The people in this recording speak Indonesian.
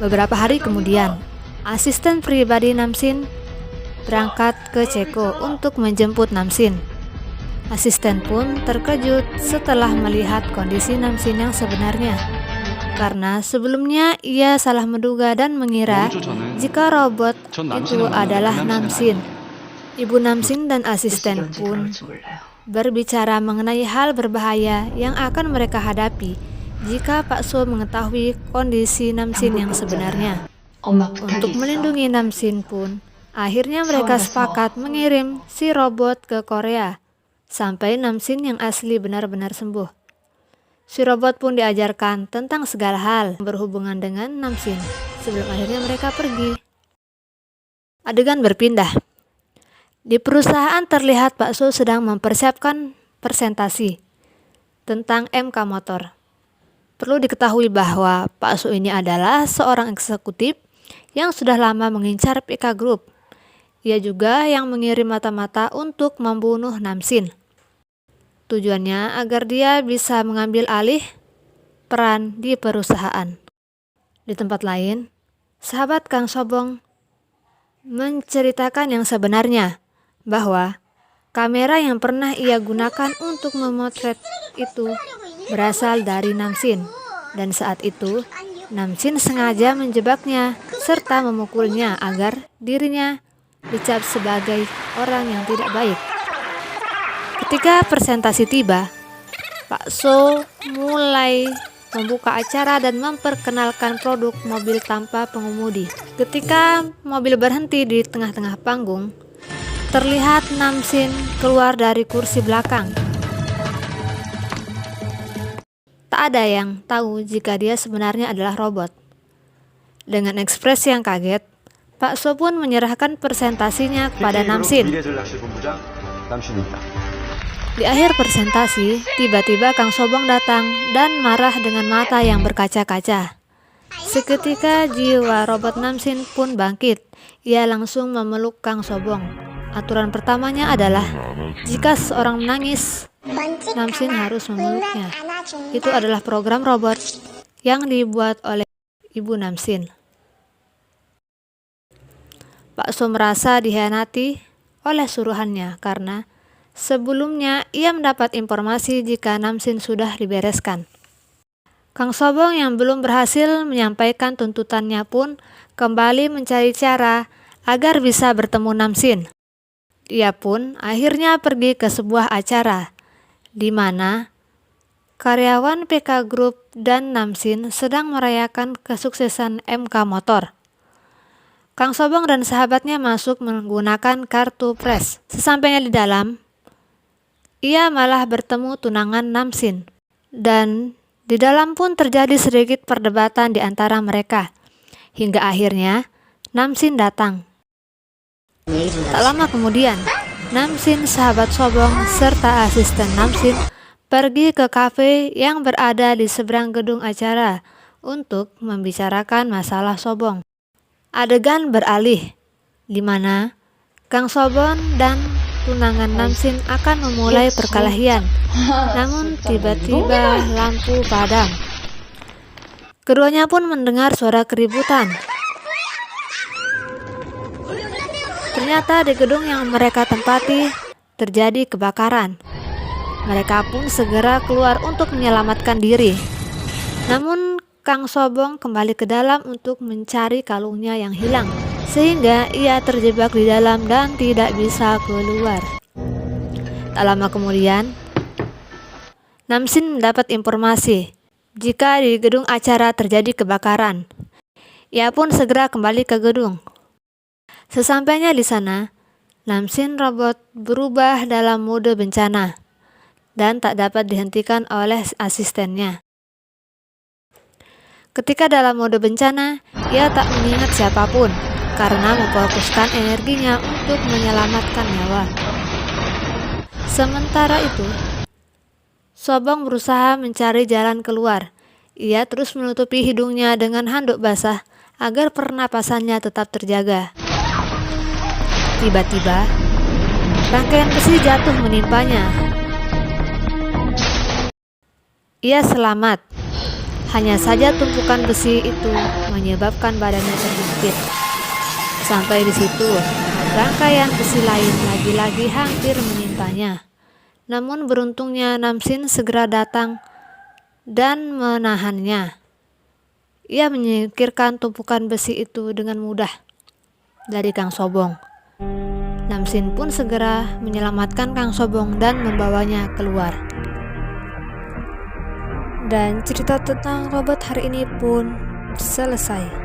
Beberapa hari kemudian, asisten pribadi Namsin berangkat ke Ceko untuk menjemput Namsin. Asisten pun terkejut setelah melihat kondisi Namsin yang sebenarnya, karena sebelumnya ia salah menduga dan mengira jika robot itu adalah Namsin. Ibu Namsin dan asisten pun berbicara mengenai hal berbahaya yang akan mereka hadapi jika Pak So mengetahui kondisi Namsin yang sebenarnya. Untuk melindungi Namsin pun, akhirnya mereka sepakat mengirim si robot ke Korea sampai Namsin yang asli benar-benar sembuh. Si robot pun diajarkan tentang segala hal yang berhubungan dengan Namsin sebelum akhirnya mereka pergi. Adegan berpindah. Di perusahaan terlihat Pak So sedang mempersiapkan presentasi tentang MK Motor. Perlu diketahui bahwa Pak So ini adalah seorang eksekutif yang sudah lama mengincar PK Group. Ia juga yang mengirim mata-mata untuk membunuh Namsin. Tujuannya agar dia bisa mengambil alih peran di perusahaan. Di tempat lain, sahabat Kang Sobong menceritakan yang sebenarnya, bahwa kamera yang pernah ia gunakan untuk memotret itu berasal dari Namsin, dan saat itu Namsin sengaja menjebaknya serta memukulnya agar dirinya dicap sebagai orang yang tidak baik. Ketika presentasi tiba, Pak So mulai membuka acara dan memperkenalkan produk mobil tanpa pengemudi. Ketika mobil berhenti di tengah-tengah panggung, terlihat Namsin keluar dari kursi belakang. Tak ada yang tahu jika dia sebenarnya adalah robot. Dengan ekspresi yang kaget, Pak So pun menyerahkan presentasinya kepada Namsin. Di akhir presentasi, tiba-tiba Kang Sobong datang dan marah dengan mata yang berkaca-kaca. Seketika jiwa robot Namsin pun bangkit. Ia langsung memeluk Kang Sobong. Aturan pertamanya adalah jika seorang menangis, Namsin harus memeluknya. Itu adalah program robot yang dibuat oleh ibu Namsin. Pak So merasa dikhianati oleh suruhannya karena sebelumnya ia mendapat informasi jika Namsin sudah dibereskan. Kang Sobong yang belum berhasil menyampaikan tuntutannya pun kembali mencari cara agar bisa bertemu Namsin. Ia pun akhirnya pergi ke sebuah acara di mana karyawan PK Group dan Namsin sedang merayakan kesuksesan MK Motor. Kang Sobong dan sahabatnya masuk menggunakan kartu pres. Sesampainya di dalam, ia malah bertemu tunangan Namsin, dan di dalam pun terjadi sedikit perdebatan di antara mereka, hingga akhirnya Namsin datang. Tak lama kemudian, Namsin, sahabat Sobong, serta asisten Namsin pergi ke kafe yang berada di seberang gedung acara untuk membicarakan masalah Sobong. Adegan beralih, di mana Kang Sobong dan tunangan Namsin akan memulai perkelahian. Namun tiba-tiba lampu padam. Keduanya pun mendengar suara keributan. Ternyata di gedung yang mereka tempati terjadi kebakaran. Mereka pun segera keluar untuk menyelamatkan diri. Namun Kang Sobong kembali ke dalam untuk mencari kalungnya yang hilang, sehingga ia terjebak di dalam dan tidak bisa keluar. Tak lama kemudian, Namsin mendapat informasi jika di gedung acara terjadi kebakaran. Ia pun segera kembali ke gedung. Sesampainya di sana, Namsin robot berubah dalam mode bencana dan tak dapat dihentikan oleh asistennya. Ketika dalam mode bencana, ia tak mengingat siapapun karena memfokuskan energinya untuk menyelamatkan nyawa. Sementara itu, Sobong berusaha mencari jalan keluar. Ia terus menutupi hidungnya dengan handuk basah agar pernapasannya tetap terjaga. Tiba-tiba, rangkaian besi jatuh menimpanya. Ia selamat. Hanya saja tumpukan besi itu menyebabkan badannya terjepit. Sampai di situ, rangkaian besi lain lagi-lagi hampir menimpanya. Namun beruntungnya Namsin segera datang dan menahannya. Ia menyingkirkan tumpukan besi itu dengan mudah dari Kang Sobong. Namsin pun segera menyelamatkan Kang Sobong dan membawanya keluar. Dan cerita tentang robot hari ini pun selesai.